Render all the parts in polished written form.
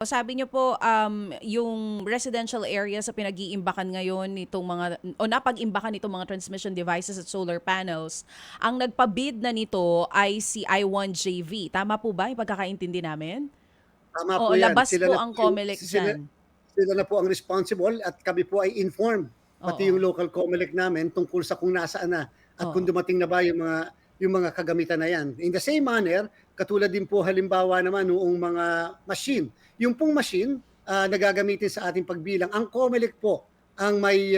Sabi niyo po, yung residential area sa pinag-iimbakan ngayon nitong mga o napag-imbakan nitong mga transmission devices at solar panels, ang nagpa-bid na nito ay si I1JV. Tama po ba yung pagkakaintindi namin? Tama po Oo, 'yan. labas po ang COMELEC diyan. Sila na po ang responsible at kami po ay informed, pati yung Oo, local COMELEC namin tungkol sa kung nasaan na at kung oo. dumating na ba yung mga kagamitan na 'yan. In the same manner, katulad din po halimbawa naman noong mga machine. Yung pong machine, na gagamitin sa ating pagbilang, ang COMELEC po ang may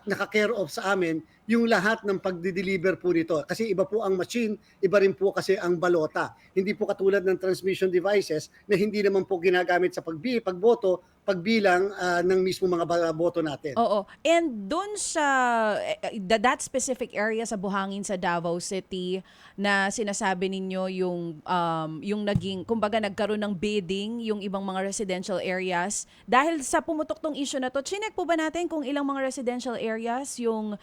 naka-care of sa amin yung lahat ng pagde-deliver po nito. Kasi iba po ang machine, iba rin po kasi ang balota. Hindi po katulad ng transmission devices na hindi naman po ginagamit sa pagboto, pagbilang ng mismo mga boto natin. Oo. And dun sa that specific area sa Buhangin sa Davao City na sinasabi ninyo yung naging kumbaga nagkaroon ng bidding yung ibang mga residential areas dahil sa pumutok tong issue na to. Chinek po ba natin kung ilang mga residential areas yung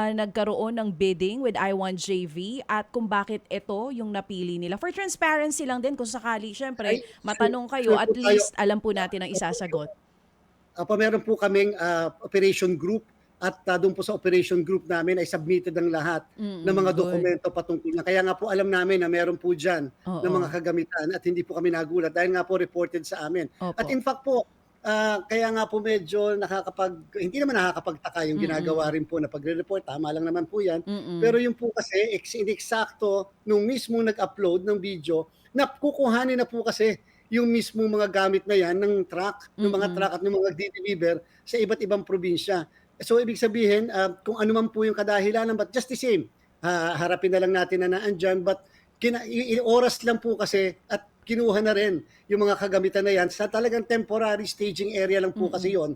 nagkaroon ng bidding with I1JV at kung bakit ito yung napili nila? For transparency lang din kung sakali syempre Ay, matanong kayo sure at po tayo. least alam po natin ang isasagot. Meron po kaming operation group at doon po sa operation group namin ay submitted ang lahat ng mga Good. dokumento patungkol na. Kaya nga po alam namin na meron po diyan ng mga Oo. kagamitan at hindi po kami nagulat dahil nga po reported sa amin. At Opo. in fact po, kaya nga po medyo hindi naman nakakapagtaka yung ginagawa Mm. rin po na pagre-report, tama lang naman po 'yan. Pero Mm. yung po kasi ineksakto nung mismong nag-upload ng video na kukuhanin na po kasi yung mismong mga gamit na 'yan ng truck, ng mga Mm. truck at ng mga nagde-deliver sa iba't ibang probinsya. So ibig sabihin, kung ano man po yung kadahilanan, but just the same, harapin na lang natin na naandiyan, but oras lang po kasi at kinuha na rin yung mga kagamitan na 'yan sa talagang temporary staging area lang po kasi Mm. yon.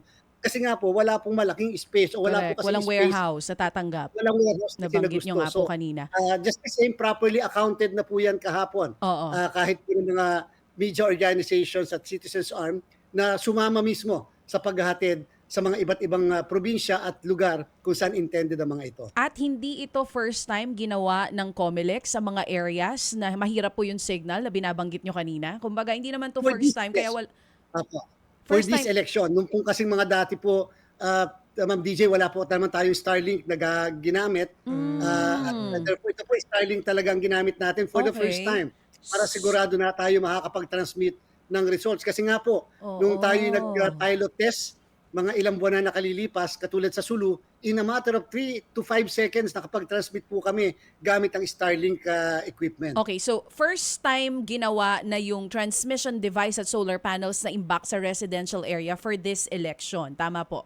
Kasi nga po wala pong malaking space o wala po Correct, kasing walang space, warehouse na tatanggap. walang warehouse na Nabanggit niyo kinagusto. nga po So, kanina. just the same, properly accounted na po 'yan kahapon. Oo. Kahit po yung mga media organizations at citizens arm na sumama mismo sa paghahatid sa mga iba't ibang probinsya at lugar kung saan intended ang mga ito. At hindi ito first time ginawa ng COMELEC sa mga areas na mahirap po yung signal na binabanggit niyo kanina? Kumbaga hindi naman 'to For first this time kaya yes, opo. For first this time. election, nung pong kasing mga dati po, Ma'am DJ, wala po naman tayong Starlink na ginamit. At Hmm, therefore, ito po Starlink talagang ginamit natin for the first okey. time para sigurado na tayo makakapag-transmit ng results. Kasi nga po, nung tayo Oo. nag-pilot test, mga ilang buwan na nakalilipas, katulad sa Sulu, in a matter of 3 to 5 seconds nakapag-transmit po kami gamit ang Starlink equipment. Okay, so first time ginawa na yung transmission device at solar panels na imbak sa residential area for this election, tama po?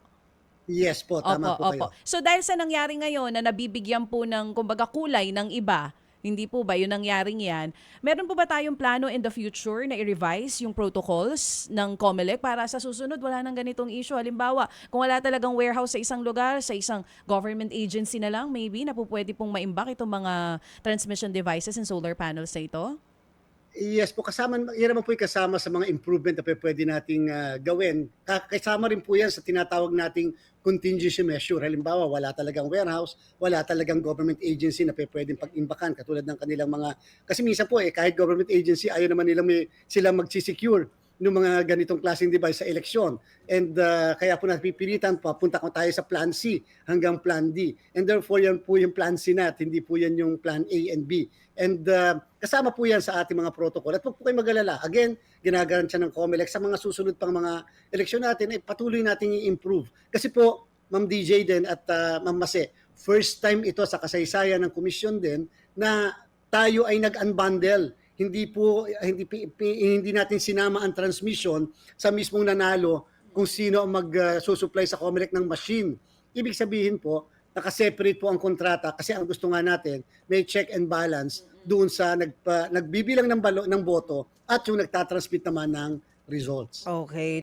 Yes po, tama Opo, po opo. kayo. So dahil sa nangyari ngayon na nabibigyan po ng kumbaga kulay ng iba, hindi po ba yung nangyaring yan, meron po ba tayong plano in the future na i-revise yung protocols ng COMELEC para sa susunod wala nang ganitong issue? Halimbawa, kung wala talagang warehouse sa isang lugar, sa isang government agency na lang, maybe na po pwede pong maimbak itong mga transmission devices and solar panels na ito? Yes po, yan naman po yung kasama sa mga improvement na pupuwede nating gawin. Kasama rin po yan sa tinatawag nating contingency measure. Halimbawa, wala talagang warehouse, wala talagang government agency na pupuwedeng pag-imbakan katulad ng kanilang mga, kasi minsan po kahit government agency, ayaw naman sila magsi-secure ng mga ganitong klaseng device sa eleksyon. And kaya po napipilitan, papunta ko tayo sa Plan C hanggang Plan D. And therefore, yan po yung Plan C na at hindi po yan yung Plan A and B. And kasama po yan sa ating mga protocol. At huwag po kayo mag-alala. Again, ginagarantiya ng COMELEC sa mga susunod pang mga eleksyon natin ay patuloy nating i-improve. Kasi po, Ma'am DJ din at Ma'am Mase, first time ito sa kasaysayan ng komisyon din na tayo ay nag-unbundle. Hindi natin sinama ang transmission sa mismong nanalo kung sino ang mag-susupply sa COMELEC ng machine. Ibig sabihin po, naka-separate po ang kontrata kasi ang gusto nga natin may check and balance doon sa nagbibilang ng boto at yung nagtatransmit naman ng results. Okay.